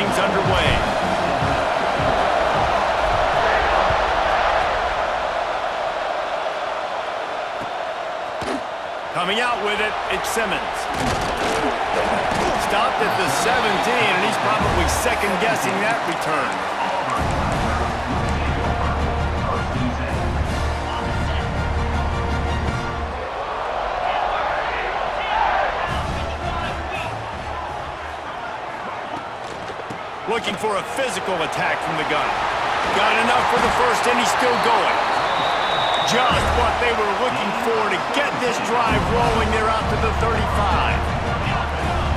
things underway. Coming out with it, it's Simmons. Stopped at the 17, and he's probably second-guessing that return. Looking for a physical attack from the gun. Got enough for the first, and he's still going. Just what they were looking for to get this drive rolling. They're out to the 35.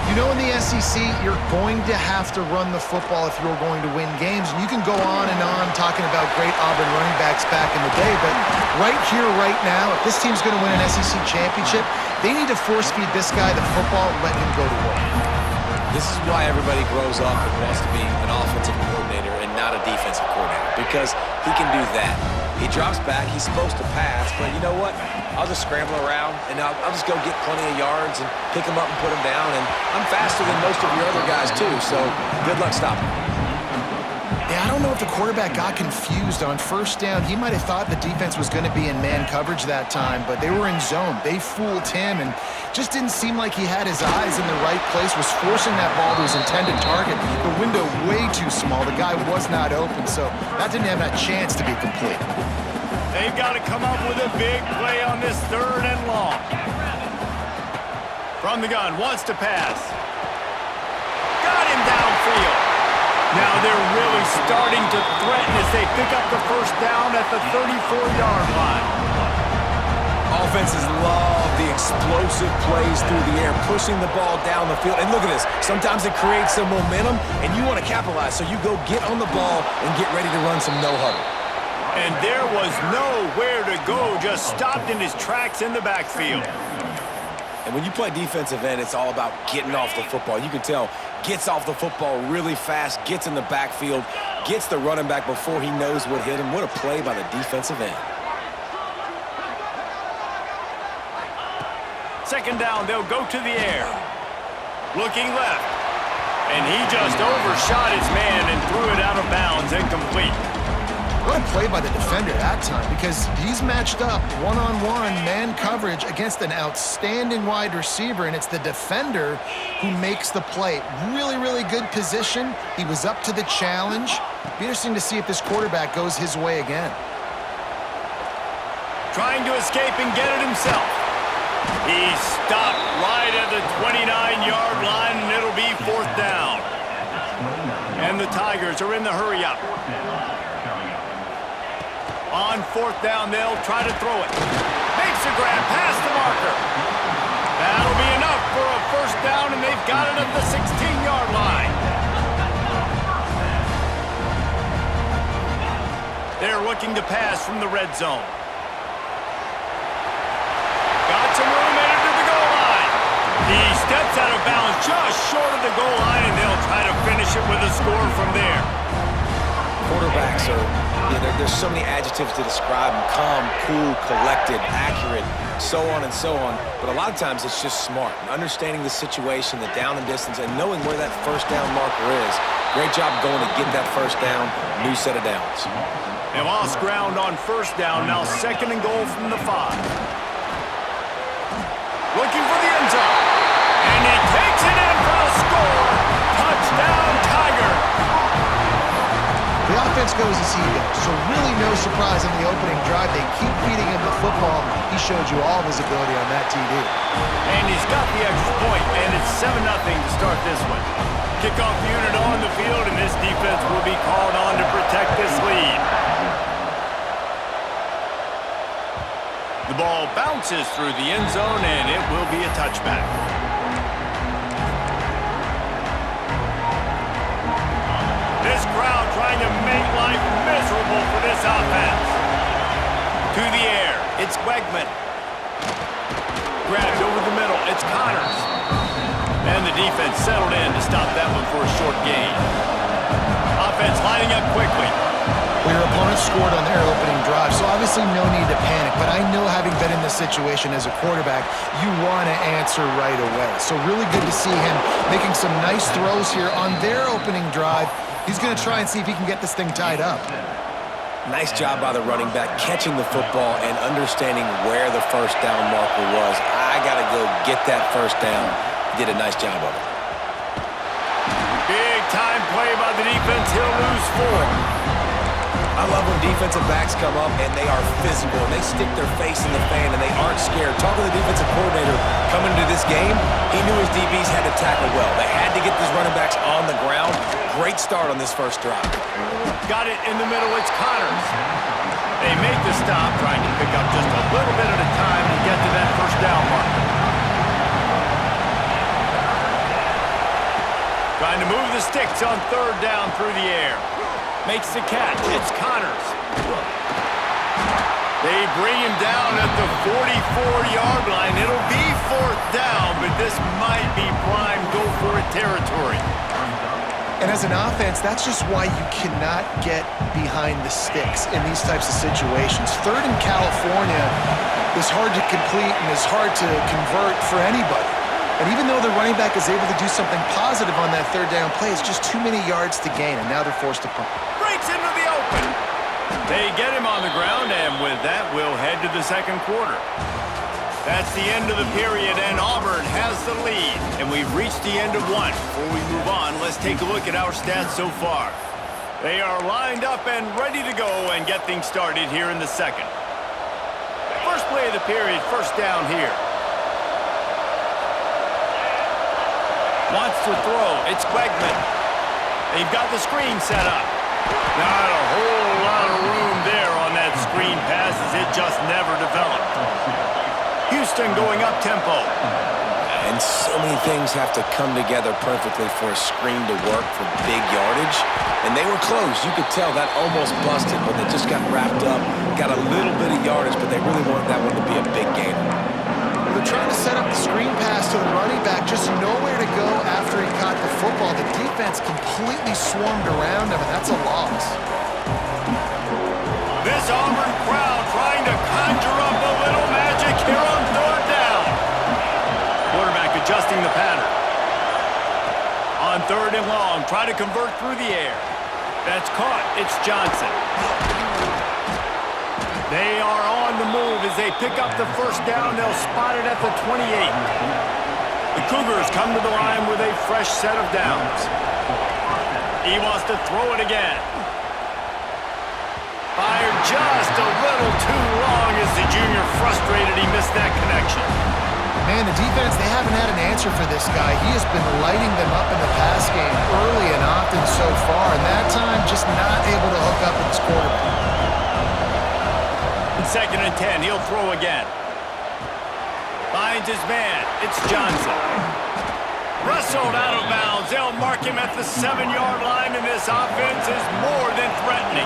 You know, in the SEC, you're going to have to run the football if you're going to win games. And you can go on and on talking about great Auburn running backs back in the day, but right here, right now, if this team's going to win an SEC championship, they need to force-feed this guy the football and let him go to work. This is why everybody grows up and wants to be an offensive coordinator and not a defensive coordinator, because he can do that. He drops back, he's supposed to pass, but you know what? I'll just scramble around, and I'll just go get plenty of yards and pick him up and put him down, and I'm faster than most of your other guys, too, so good luck stopping. Yeah, I don't know if the quarterback got confused on first down. He might have thought the defense was going to be in man coverage that time, but they were in zone. They fooled him, and just didn't seem like he had his eyes in the right place, was forcing that ball to his intended target. The window way too small. The guy was not open, so that didn't have that chance to be complete. They've got to come up with a big play on this 3rd and long. From the gun, wants to pass. Got him downfield. Now they're really starting to threaten as they pick up the first down at the 34-yard line. Offenses love the explosive plays through the air, pushing the ball down the field. And look at this. Sometimes it creates some momentum, and you want to capitalize. So you go get on the ball and get ready to run some no-huddle. And there was nowhere to go, just stopped in his tracks in the backfield. And when you play defensive end, it's all about getting off the football. You can tell, gets off the football really fast, gets in the backfield, gets the running back before he knows what hit him. What a play by the defensive end. 2nd down, they'll go to the air. Looking left. And he just overshot his man and threw it out of bounds, incomplete. What a play by the defender that time, because he's matched up one-on-one man coverage against an outstanding wide receiver, and it's the defender who makes the play. Really, really good position. He was up to the challenge. Be interesting to see if this quarterback goes his way again. Trying to escape and get it himself. He stopped right at the 29-yard line, and it'll be 4th down. And the Tigers are in the hurry-up. On 4th down, they'll try to throw it. Makes a grab past the marker. That'll be enough for a 1st down, and they've got it at the 16-yard line. They're looking to pass from the red zone. Got some room headed to the goal line. He steps out of bounds just short of the goal line, and they'll try to finish it with a score from there. Quarterbacks are, there's so many adjectives to describe them: calm, cool, collected, accurate, so on and so on. But a lot of times it's just smart, understanding the situation, the down and distance, and knowing where that 1st down marker is. Great job going to get that 1st down, new set of downs. They lost ground on 1st down, now 2nd and goal from the 5. Looking for the end zone, and he takes it in for the score. Touchdown, Tiger. The offense goes as he goes, so really no surprise in the opening drive. They keep feeding him the football. He showed you all his ability on that TD. And he's got the extra point, and it's 7-0 to start this one. Kickoff unit on the field, and this defense will be called on to protect this lead. The ball bounces through the end zone, and it will be a touchback. This crowd trying to make life miserable for this offense. To the air, it's Wegman. Grabbed over the middle, it's Connors. And the defense settled in to stop that one for a short gain. Offense lining up quickly. Well, your opponent scored on their opening drive, so obviously no need to panic. But I know, having been in this situation as a quarterback, you want to answer right away. So really good to see him making some nice throws here on their opening drive. He's going to try and see if he can get this thing tied up. Nice job by the running back, catching the football and understanding where the first down marker was. I got to go get that first down. He did a nice job of it. Big time play by the defense. He'll lose 4. I love when defensive backs come up and they are physical and they stick their face in the fan and they aren't scared. Talking to the defensive coordinator coming into this game, he knew his DBs had to tackle well. They had to get these running backs on the ground. Great start on this first drive. Got it in the middle. It's Connors. They make the stop, trying to pick up just a little bit at a time to get to that first down mark. Trying to move the sticks on third down through the air. Makes the catch. It's Connors. They bring him down at the 44-yard line. It'll be fourth down, but this might be prime go-for-it territory. And as an offense, that's just why you cannot get behind the sticks in these types of situations. Third in California is hard to complete and is hard to convert for anybody. And even though the running back is able to do something positive on that third down play, it's just too many yards to gain, and now they're forced to punt. Breaks into the open. They get him on the ground, and with that, we'll head to the second quarter. That's the end of the period, and Auburn has the lead. And we've reached the end of one. Before we move on, let's take a look at our stats so far. They are lined up and ready to go and get things started here in the second. First play of the period, first down here. Wants to throw. It's Wegman. They've got the screen set up. Not a whole lot of room there on that screen pass, as it just never developed. Houston going up tempo. And so many things have to come together perfectly for a screen to work for big yardage. And they were close. You could tell that almost busted, but they just got wrapped up, got a little bit of yardage, but they really wanted that one to be a big gainer. They're trying to set up the screen pass to the running back, just nowhere to go after he caught the football. The defense completely swarmed around him, and that's a loss. This Auburn crowd trying to conjure up a little magic here on third down. Quarterback adjusting the pattern. On third and long, try to convert through the air. That's caught. It's Johnson. They are on the move as they pick up the first down. They'll spot it at the 28. The Cougars come to the line with a fresh set of downs. He wants to throw it again. Fired just a little too long as the junior frustrated. He missed that connection. Man, the defense, they haven't had an answer for this guy. He has been lighting them up in the pass game early and often so far, and that time just not able to hook up with his quarterback. Second and 10, he'll throw again. Finds his man. It's Johnson. Wrestled out of bounds. They'll mark him at the 7-yard line, and this offense is more than threatening.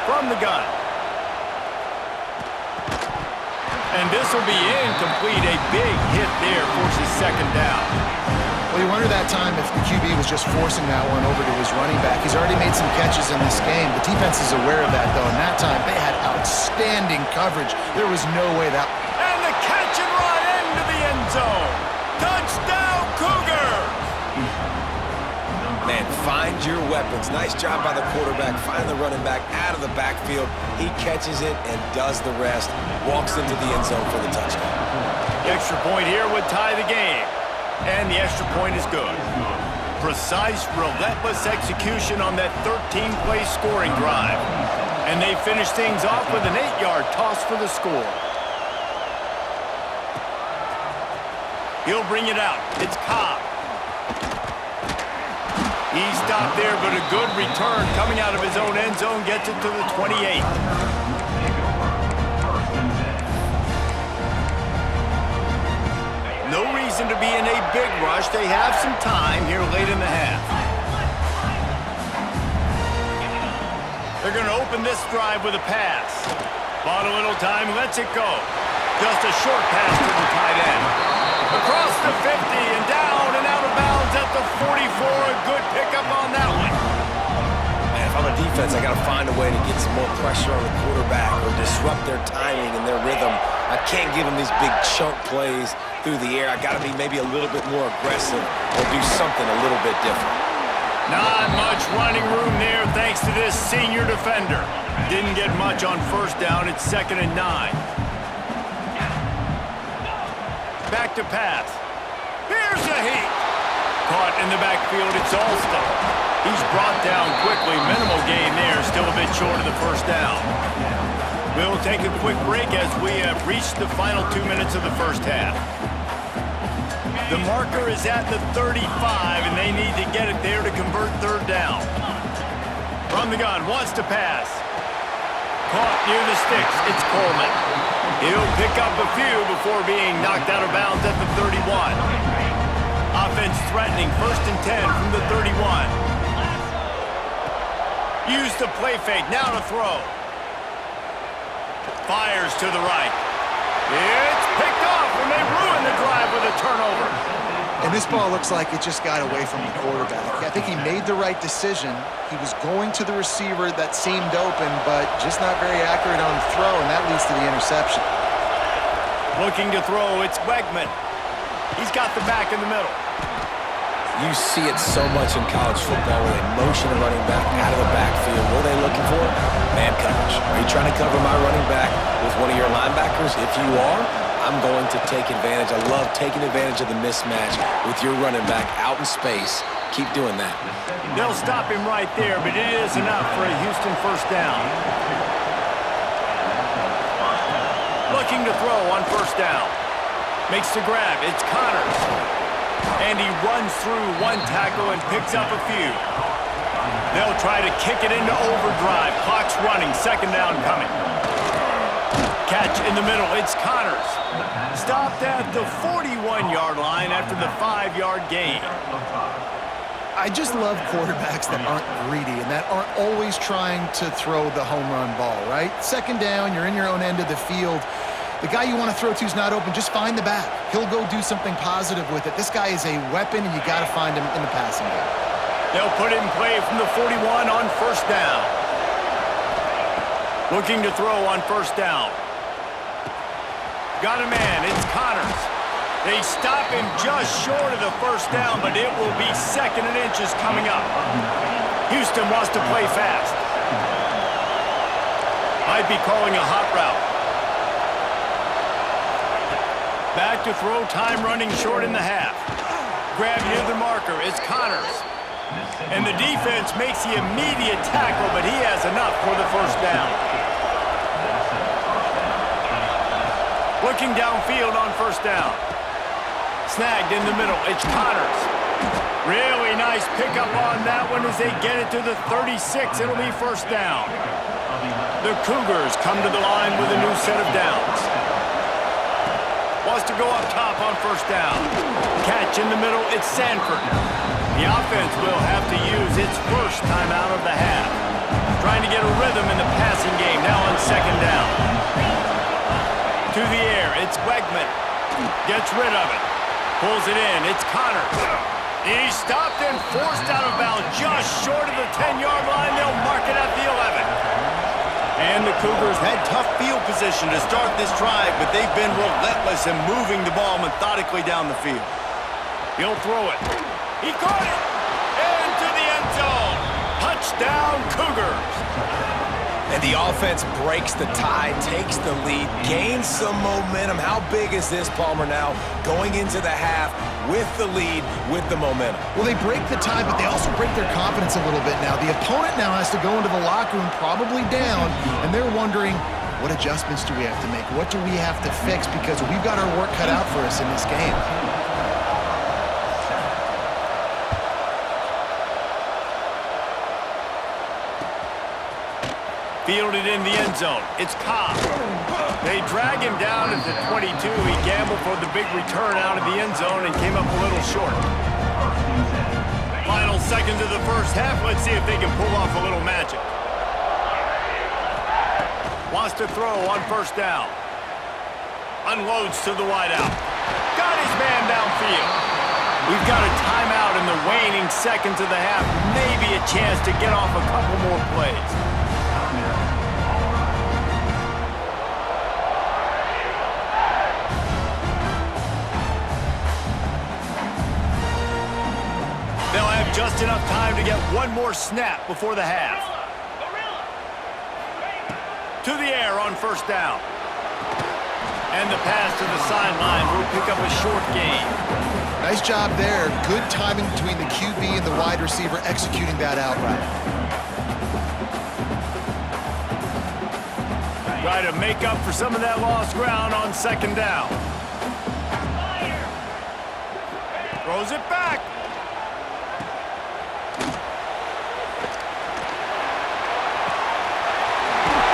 From the gun. And this will be incomplete. A big hit there forces second down. Well, you wonder that time if the QB was just forcing that one over to his running back. He's already made some catches in this game. The defense is aware of that, though, and that time they had outstanding coverage. There was no way that... And the catch and run into the end zone. Touchdown, Cougars! Man, find your weapons. Nice job by the quarterback. Find the running back out of the backfield. He catches it and does the rest. Walks into the end zone for the touchdown. The extra point here would tie the game. And the extra point is good. Precise, relentless execution on that 13-play scoring drive. And they finish things off with an 8-yard toss for the score. He'll bring it out. It's Cobb. He stopped there, but a good return coming out of his own end zone gets it to the 28. No reason to be in a big rush. They have some time here late in the half. They're going to open this drive with a pass. Bought a little time, lets it go. Just a short pass to the tight end. Across the 50 and down and out of bounds at at the 44. A good pickup on that one. Man, if I'm a defense, I got to find a way to get some more pressure on the quarterback or disrupt their timing and their rhythm. I can't give them these big chunk plays through the air. I got to be maybe a little bit more aggressive or do something a little bit different. Not much running room there thanks to this senior defender. Didn't get much on first down. It's 2nd and 9. Back to pass. Here's a heat. Caught in the backfield. It's Alston. He's brought down quickly. Minimal gain there. Still a bit short of the first down. We'll take a quick break as we have reached the final 2 minutes of the first half. The marker is at the 35, and they need to get it there to convert third down. From the gun, wants to pass. Caught near the sticks. It's Coleman. He'll pick up a few before being knocked out of bounds at the 31. Offense threatening 1st and 10 from the 31. Use the play fake. Now to throw. Fires to the right. It's picked off, and they ruin the drive with a turnover. And this ball looks like it just got away from the quarterback. I think he made the right decision. He was going to the receiver that seemed open, but just not very accurate on the throw, and that leads to the interception. Looking to throw, it's Wegman. He's got the back in the middle. You see it so much in college football where they motion a running back out of the backfield. What are they looking for? Man coverage. Are you trying to cover my running back with one of your linebackers? If you are, I'm going to take advantage. I love taking advantage of the mismatch with your running back out in space. Keep doing that. They'll stop him right there, but it is enough for a Houston first down. Looking to throw on first down. Makes the grab. It's Connors. And he runs through one tackle and picks up a few. They'll try to kick it into overdrive. Clock's running. 2nd down coming. Catch in the middle. It's Connors. Stopped at the 41-yard line after the 5-yard gain. I just love quarterbacks that aren't greedy and that aren't always trying to throw the home run ball, right? 2nd down, you're in your own end of the field. The guy you want to throw to is not open. Just find the back. He'll go do something positive with it. This guy is a weapon, and you got to find him in the passing game. They'll put it in play from the 41 on first down. Looking to throw on first down. Got a man. It's Connors. They stop him just short of the first down, but it will be 2nd and inches coming up. Houston wants to play fast. Might be calling a hot route. Back to throw, time running short in the half. Grab near the marker, it's Connors. And the defense makes the immediate tackle, but he has enough for the first down. Looking downfield on first down. Snagged in the middle, it's Connors. Really nice pickup on that one as they get it to the 36. It'll be first down. The Cougars come to the line with a new set of downs. Wants to go up top on first down. Catch in the middle, it's Sanford. The offense will have to use its first timeout of the half. Trying to get a rhythm in the passing game now on 2nd down. To the air, it's Wegman. Gets rid of it. Pulls it in, it's Connors. He's stopped and forced out of bounds just short of the 10-yard line. They'll mark it at the 11. And the Cougars had tough field position to start this drive, but they've been relentless in moving the ball methodically down the field. He'll throw it. He caught it! Into the end zone! Touchdown, Cougars! And the offense breaks the tie, takes the lead, gains some momentum. How big is this, Palmer, now going into the half with the lead, with the momentum? Well, they break the tie, but they also break their confidence a little bit now. The opponent now has to go into the locker room probably down, and they're wondering, what adjustments do we have to make? What do we have to fix? Because we've got our work cut out for us in this game. Fielded in the end zone. It's Cobb. They drag him down at the 22. He gambled for the big return out of the end zone and came up a little short. Final seconds of the first half. Let's see if they can pull off a little magic. Wants to throw on first down. Unloads to the wideout. Got his man downfield. We've got a timeout in the waning seconds of the half. Maybe a chance to get off a couple more plays. They'll have just enough time to get one more snap before the half. To the air on first down. And the pass to the sideline will pick up a short gain. Nice job there. Good timing between the QB and the wide receiver executing that out route. Try to make up for some of that lost ground on second down. Throws it back.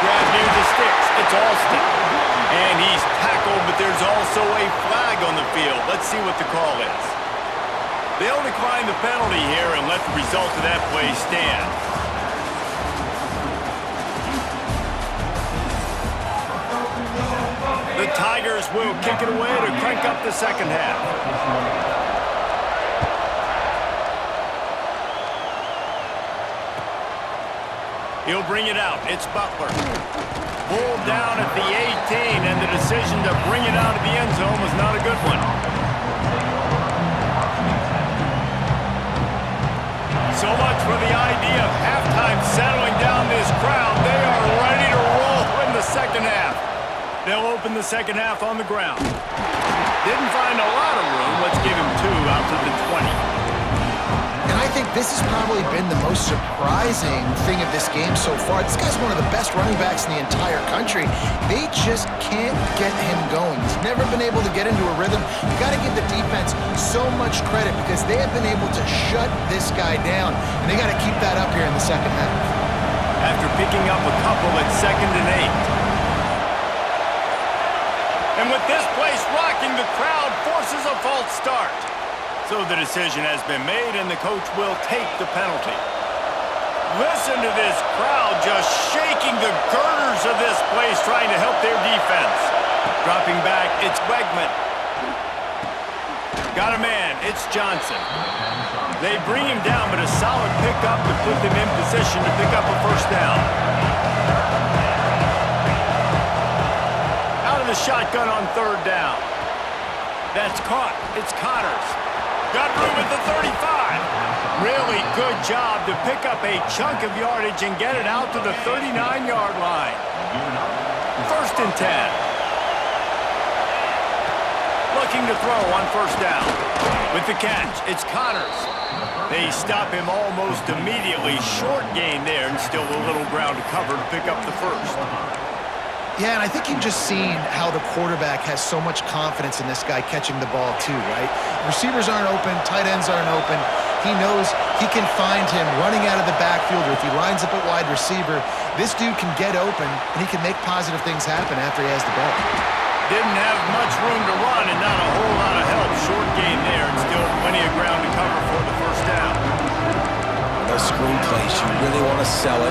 Grab near the sticks. It's Alston. And he's tackled, but there's also a flag on the field. Let's see what the call is. They'll decline the penalty here and let the result of that play stand. The Tigers will kick it away to crank up the second half. He'll bring it out. It's Butler. Pulled down at the 18, and the decision to bring it out of the end zone was not a good one. So much for the idea of halftime settling down this crowd. They are ready to roll in the second half. They'll open the second half on the ground. Didn't find a lot of room. Let's give him 2 out to the 20. And I think this has probably been the most surprising thing of this game so far. This guy's one of the best running backs in the entire country. They just can't get him going. He's never been able to get into a rhythm. You got to give the defense so much credit because they have been able to shut this guy down, and they got to keep that up here in the second half. After picking up a couple at 2nd and 8. And with this place rocking, the crowd forces a false start. So the decision has been made, and the coach will take the penalty. Listen to this crowd just shaking the girders of this place, trying to help their defense. Dropping back, it's Wegman. Got a man, it's Johnson. They bring him down, but a solid pickup to put them in position to pick up a first down. Out of the shotgun on 3rd down. That's caught. It's Connors. Got room at the 35. Really good job to pick up a chunk of yardage and get it out to the 39-yard line. 1st and 10. Looking to throw on first down. With the catch, it's Connors. They stop him almost immediately. Short gain there, and still a little ground to cover to pick up the first. Yeah, and I think you've just seen how the quarterback has so much confidence in this guy catching the ball too, right? Receivers aren't open, tight ends aren't open. He knows he can find him running out of the backfield, or if he lines up at wide receiver, this dude can get open, and he can make positive things happen after he has the ball. Didn't have much room to run and not a whole lot of help. Short gain there, and still plenty of ground to cover for the first down. Those screen plays, you really want to sell it.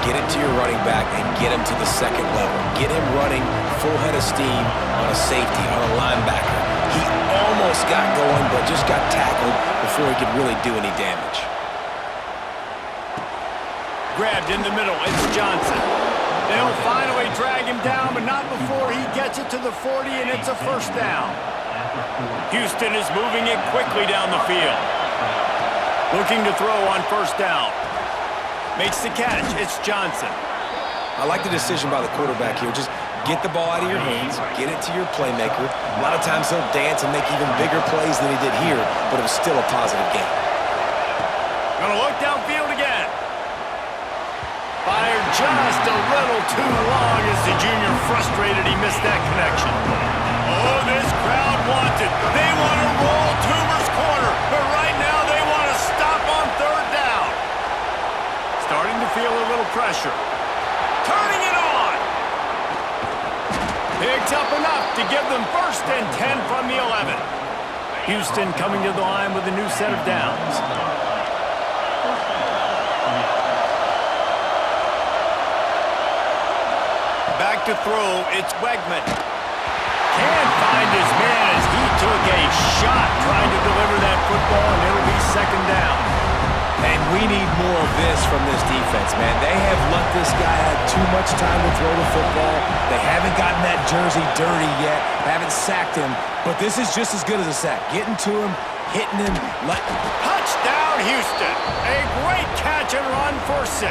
Get it to your running back and get him to the second level. Get him running full head of steam on a safety, on a linebacker. He almost got going, but just got tackled before he could really do any damage. Grabbed in the middle, it's Johnson. They'll finally drag him down, but not before he gets it to the 40, and it's a first down. Houston is moving it quickly down the field. Looking to throw on first down. Makes the catch. It's Johnson. I like the decision by the quarterback here. Just get the ball out of your hands, get it to your playmaker. A lot of times he'll dance and make even bigger plays than he did here, but it was still a positive game. Gonna look downfield again. Fired just a little too long as the junior frustrated he missed that connection. Oh, this crowd wants it. They want to roll Toomer's corner, but right now they want to stop on 3rd down. Starting to feel a little pressure. Turning it on. Picks up enough to give them 1st and 10 from the 11. Houston coming to the line with a new set of downs. Back to throw, it's Wegman. Can't find his man as he took a shot trying to deliver that football, and it'll be second down. And we need more of this from this defense, man. They have let this guy have too much time to throw the football. They haven't gotten that jersey dirty yet, haven't sacked him, but this is just as good as a sack. Getting to him, hitting him, touchdown, Houston. A great catch and run for 6.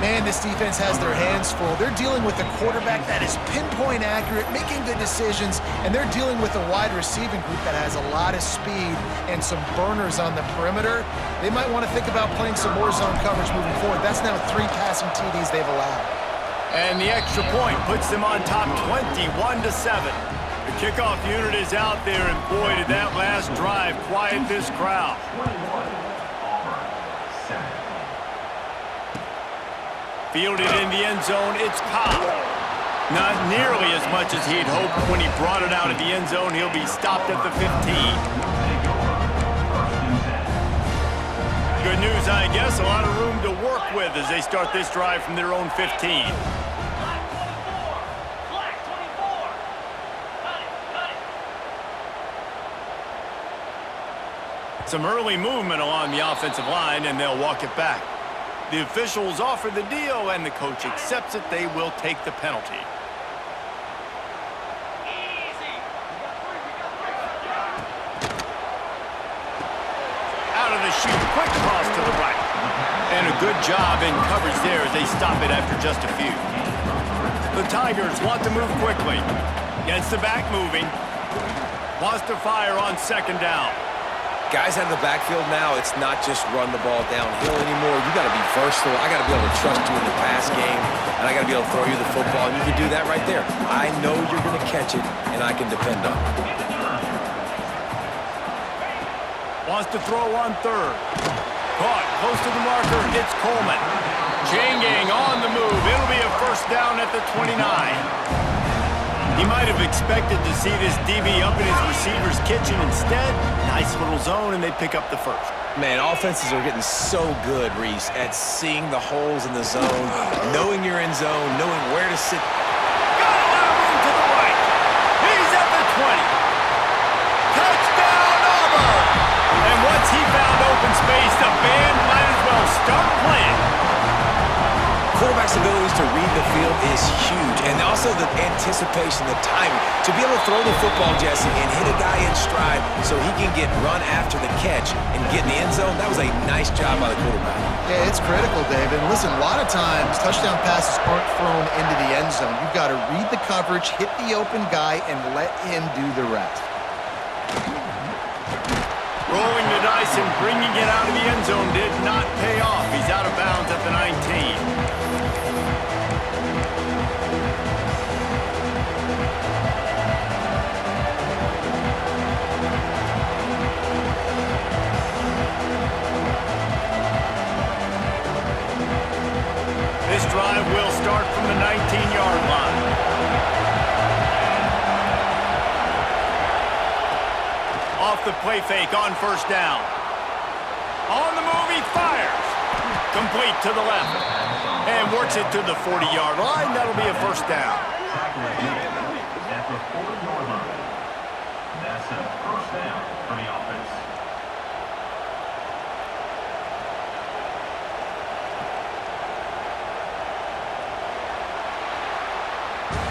Man, this defense has their hands full. They're dealing with a quarterback that is pinpoint accurate, making good decisions, and they're dealing with a wide receiving group that has a lot of speed and some burners on the perimeter. They might want to think about playing some more zone coverage moving forward. That's now 3 passing TDs they've allowed. And the extra point puts them on top 21-7. The kickoff unit is out there, and boy, did that last drive quiet this crowd. Fielded in the end zone, it's Cobb. Not nearly as much as he'd hoped when he brought it out of the end zone. He'll be stopped at the 15. Good news, I guess. A lot of room to work with as they start this drive from their own 15. Some early movement along the offensive line, and they'll walk it back. The officials offer the deal, and the coach accepts it. They will take the penalty. Out of the chute, quick cross to the right. And a good job in coverage there as they stop it after just a few. The Tigers want to move quickly. Gets the back moving. Wants to fire on second down. Guys out of the backfield now, it's not just run the ball downhill anymore. You got to be versatile. I got to be able to trust you in the pass game, and I got to be able to throw you the football, and you can do that right there. I know you're going to catch it, and I can depend on it. Wants to throw on third. Caught close to the marker. It's Coleman. Janging on the move. It'll be a first down at the 29. He might have expected to see this DB up in his receiver's kitchen. Instead, nice little zone, and they pick up the first. Man, offenses are getting so good, Reese, at seeing the holes in the zone, knowing you're in zone, knowing where to sit. Got a lot of room to the right. He's at the 20. Touchdown, Auburn! And once he found open space, the band might as well start playing. Quarterback's abilities to read the field is huge, and also the anticipation, the timing. To be able to throw the football, Jesse, and hit a guy in stride so he can get run after the catch and get in the end zone, that was a nice job by the quarterback. Yeah, it's critical, David. And listen, a lot of times, touchdown passes aren't thrown into the end zone. You've got to read the coverage, hit the open guy, and let him do the rest. Rolling the dice and bringing it out of the end zone did not pay off. He's out of bounds at the 19. This drive will start from the 19-yard line. Off the play fake on first down. On the move, he fires. Complete to the left. And works it to the 40-yard line. That'll be a first down. At the 40-yard line. That's a first down for the offense.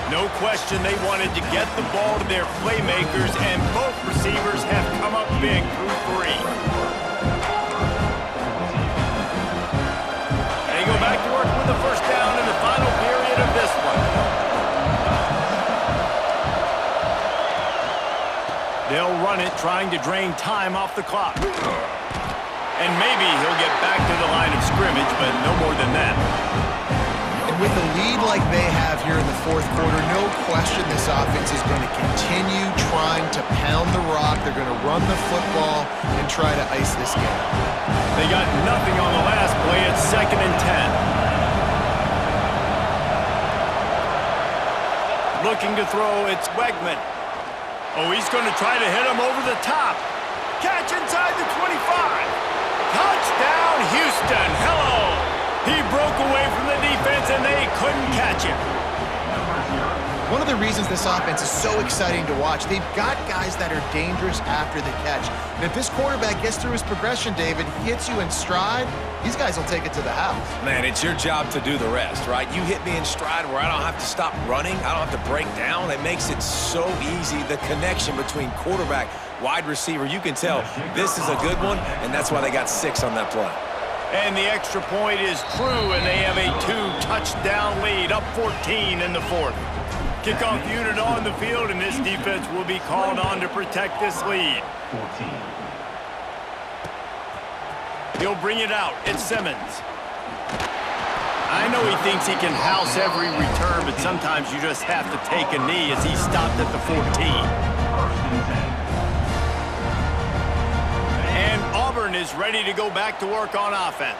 No question they wanted to get the ball to their playmakers, and both receivers have come up big through 3. They go back to work with the first down in the final period of this one. They'll run it, trying to drain time off the clock. And maybe he'll get back to the line of scrimmage, but no more than that. With a lead like they have here in the fourth quarter, no question this offense is going to continue trying to pound the rock. They're going to run the football and try to ice this game. They got nothing on the last play. It's 2nd and 10. Looking to throw, it's Wegman. Oh, he's going to try to hit him over the top. Catch inside the 25. Touchdown, Houston. Hello. He broke away from the defense, and they couldn't catch him. One of the reasons this offense is so exciting to watch, they've got guys that are dangerous after the catch. And if this quarterback gets through his progression, David, he hits you in stride, these guys will take it to the house. Man, it's your job to do the rest, right? You hit me in stride where I don't have to stop running. I don't have to break down. It makes it so easy. The connection between quarterback, wide receiver, you can tell this is a good one, and that's why they got 6 on that play. And the extra point is true, and they have a 2-touchdown lead, up 14 in the 4th. Kickoff unit on the field, and this defense will be called on to protect this lead. 14. He'll bring it out. It's Simmons. I know he thinks he can house every return, but sometimes you just have to take a knee as he stopped at the 14. First and 10. And Auburn is ready to go back to work on offense.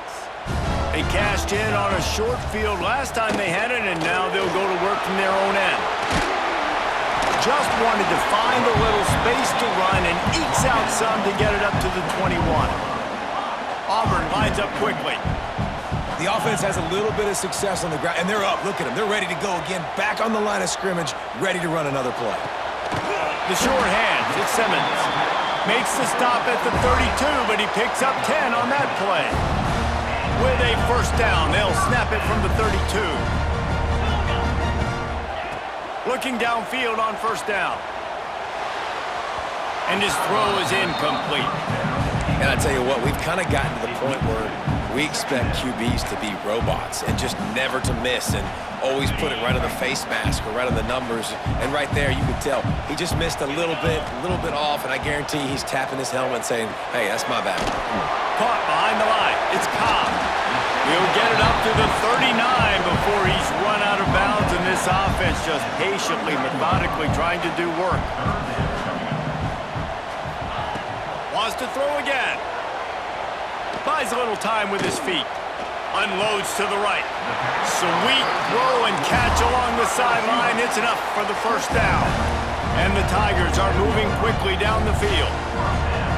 They cashed in on a short field last time they had it, and now they'll go to work from their own end. Just wanted to find a little space to run and ekes out some to get it up to the 21. Auburn lines up quickly. The offense has a little bit of success on the ground, and they're up. Look at them. They're ready to go again, back on the line of scrimmage, ready to run another play. The short hands, it's Simmons. Makes the stop at the 32, but he picks up 10 on that play. With a first down, they'll snap it from the 32. Looking downfield on first down. And his throw is incomplete. And I tell you what, we've kind of gotten to the point where we expect QBs to be robots and just never to miss and always put it right on the face mask or right on the numbers. And right there, you could tell he just missed a little bit off, and I guarantee he's tapping his helmet saying, hey, that's my bad. Caught behind the line. It's Cobb. He'll get it up to the 39 before he's run out of bounds, and this offense just patiently, methodically trying to do work. Wants to throw again. Buys a little time with his feet. Unloads to the right. Sweet throw and catch along the sideline. It's enough for the first down. And the Tigers are moving quickly down the field.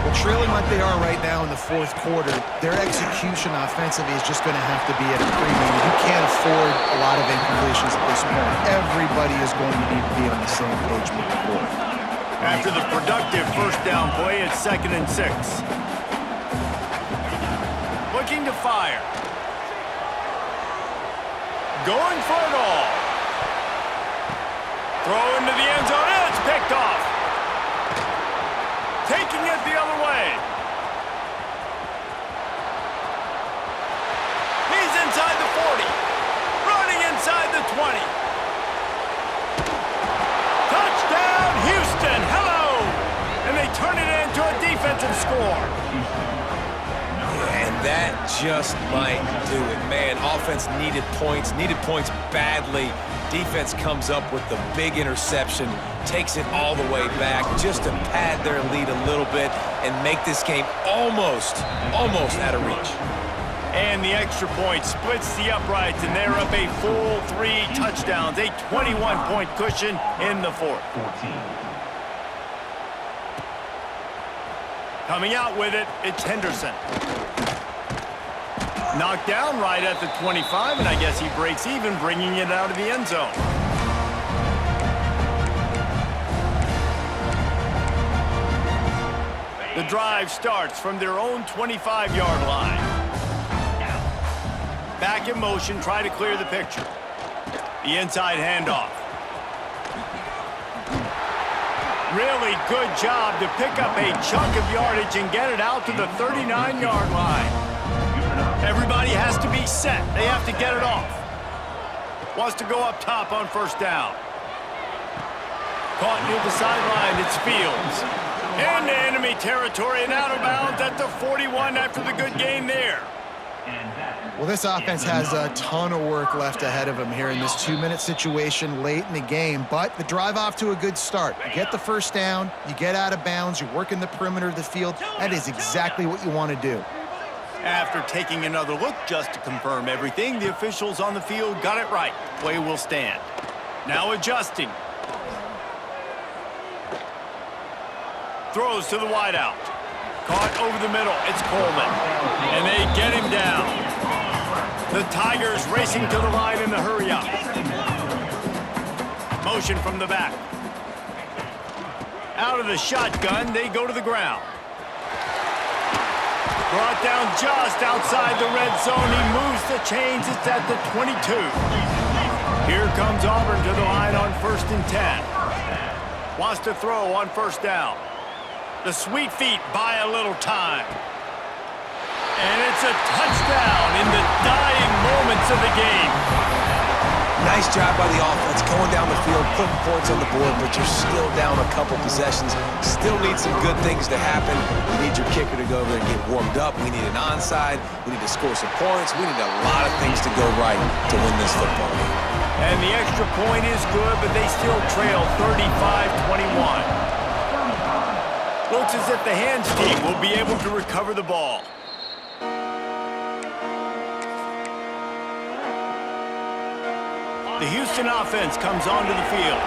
Well, trailing like they are right now in the 4th quarter, their execution offensively is just going to have to be at a premium. You can't afford a lot of incompletions at this point. Everybody is going to need to be on the same page moving forward. After the productive first down play, it's 2nd and 6. Looking to fire. Going for it all. Throw into the end zone, and it's picked off. Taking it the other way. He's inside the 40. Running inside the 20. Touchdown, Houston. Hello. And they turn it into a defensive score. And that just might do it. Man, offense needed points badly. Defense comes up with the big interception, takes it all the way back just to pad their lead a little bit and make this game almost out of reach. And the extra point splits the uprights, and they're up a full 3 touchdowns, a 21-point cushion in the 4th. 14. Coming out with it, it's Henderson. Knocked down right at the 25, and I guess he breaks even, bringing it out of the end zone. The drive starts from their own 25-yard line. Back in motion, try to clear the picture. The inside handoff. Really good job to pick up a chunk of yardage and get it out to the 39-yard line. Everybody has to be set. They have to get it off. Wants to go up top on first down. Caught near the sideline. It's Fields. Into enemy territory and out of bounds at the 41 after the good game there. Well, this offense has a ton of work left ahead of them here in this 2-minute situation late in the game, but the drive off to a good start. You get the first down, you get out of bounds, you work in the perimeter of the field. That is exactly what you want to do. After taking another look just to confirm everything, the officials on the field got it right. Play will stand. Now adjusting. Throws to the wideout. Caught over the middle. It's Coleman. And they get him down. The Tigers racing to the line in the hurry up. Motion from the back. Out of the shotgun, they go to the ground. Brought down just outside the red zone. He moves the chains. It's at the 22. Here comes Auburn to the line on 1st and 10. Wants to throw on 1st down. The sweet feet buy a little time. And it's a touchdown in the dying moments of the game. Nice job by the offense, going down the field, putting points on the board, but you're still down a couple possessions. Still need some good things to happen. You need your kicker to go over there and get warmed up. We need an onside. We need to score some points. We need a lot of things to go right to win this football game. And the extra point is good, but they still trail 35-21. Looks as if the hands team will be able to recover the ball. The Houston offense comes onto the field.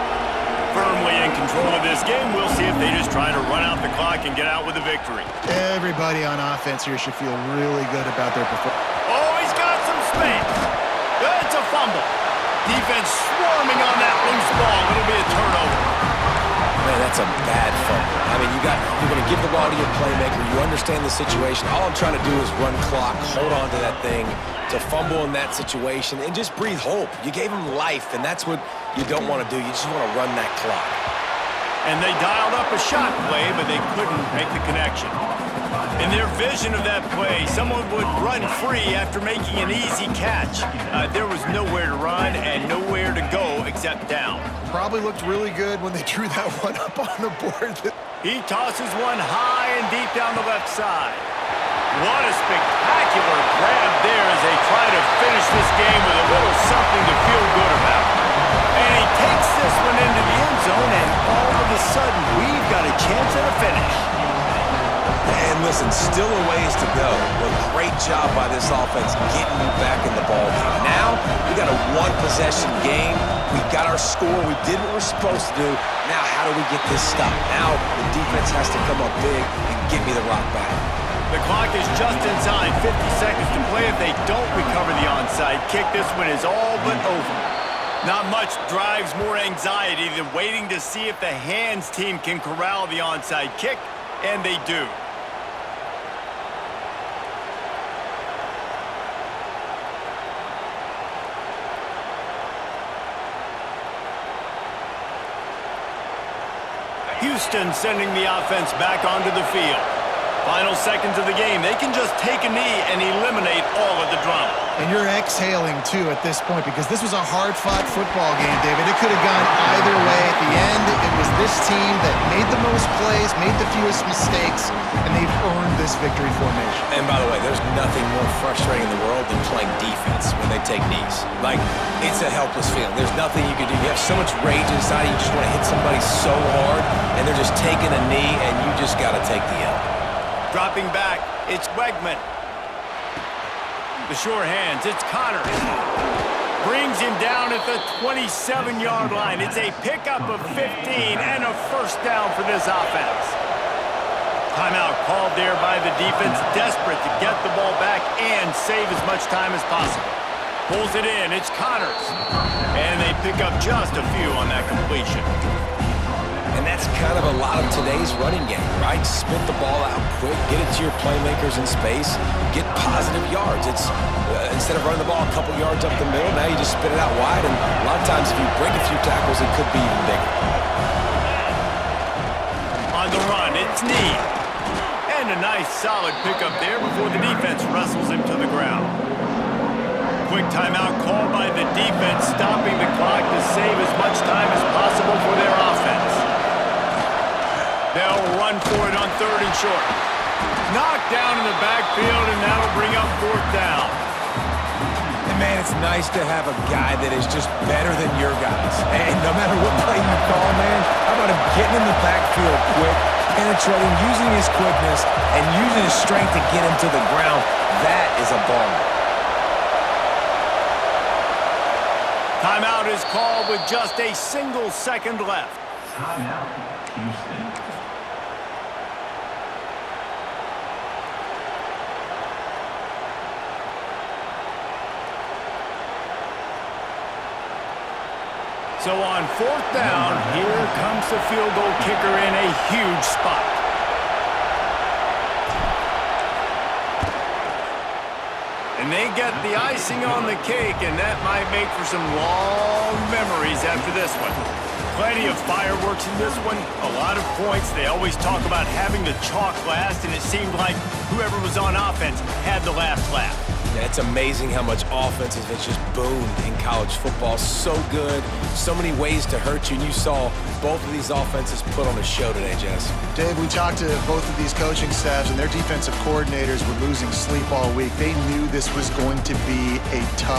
Firmly in control of this game. We'll see if they just try to run out the clock and get out with a victory. Everybody on offense here should feel really good about their performance. Oh, he's got some space. It's a fumble. Defense swarming on that loose ball. It'll be a turnover. Man, that's a bad fumble. I mean, you're going to give the ball to your playmaker. You understand the situation. All I'm trying to do is run clock, hold on to that thing, to fumble in that situation, and just breathe hope. You gave him life, and that's what you don't want to do. You just want to run that clock. And they dialed up a shot play, but they couldn't make the connection. In their vision of that play, someone would run free after making an easy catch. There was nowhere to run and nowhere to go except down. Probably looked really good when they drew that one up on the board. He tosses one high and deep down the left side. What a spectacular grab there as they try to finish this game with a little something to feel good about. And he takes this one into the end zone, and all of a sudden, we've got a chance at a finish. And listen, still a ways to go, but great job by this offense getting you back in the ball game. Now, we got a one-possession game. We got our score. We did what we're supposed to do. Now, how do we get this stopped? Now, the defense has to come up big and get me the rock back. The clock is just inside 50 seconds to play. If they don't recover the onside kick, this one is all but over. Not much drives more anxiety than waiting to see if the hands team can corral the onside kick, and they do. Houston sending the offense back onto the field. Final seconds of the game. They can just take a knee and eliminate all of the drama. And you're exhaling, too, at this point, because this was a hard-fought football game, David. It could have gone either way. At the end, it was this team that made the most plays, made the fewest mistakes, and they've earned this victory formation. And by the way, there's nothing more frustrating in the world than playing defense when they take knees. Like, it's a helpless feeling. There's nothing you can do. You have so much rage inside you just want to hit somebody so hard, and they're just taking a knee, and you just got to take the L. Dropping back, it's Wegman. The sure hands, it's Connors. Brings him down at the 27-yard line. It's a pickup of 15 and a first down for this offense. Timeout called there by the defense, desperate to get the ball back and save as much time as possible. Pulls it in, it's Connors. And they pick up just a few on that completion. And that's kind of a lot of today's running game, right? Spit the ball out quick, get it to your playmakers in space, get positive yards. It's instead of running the ball a couple yards up the middle, now you just spit it out wide, and a lot of times if you break a few tackles, it could be even bigger. On the run, it's Need. And a nice solid pickup there before the defense wrestles him to the ground. Quick timeout called by the defense, stopping the clock to save as much time as possible for their offense. They'll run for it on 3rd and short. Knocked down in the backfield, and that'll bring up 4th down. And man, it's nice to have a guy that is just better than your guys. And no matter what play you call, man, how about him getting in the backfield quick, penetrating, using his quickness, and using his strength to get him to the ground. That is a baller. Timeout is called with just a single second left. Timeout, Houston. So on 4th down, here comes the field goal kicker in a huge spot. And they get the icing on the cake, and that might make for some long memories after this one. Plenty of fireworks in this one, a lot of points. They always talk about having the chalk last, and it seemed like whoever was on offense had the last laugh. Yeah, it's amazing how much offense has just boomed in college football. So good, so many ways to hurt you, and you saw both of these offenses put on a show today, Jess. Dave, we talked to both of these coaching staffs, and their defensive coordinators were losing sleep all week. They knew this was going to be a tough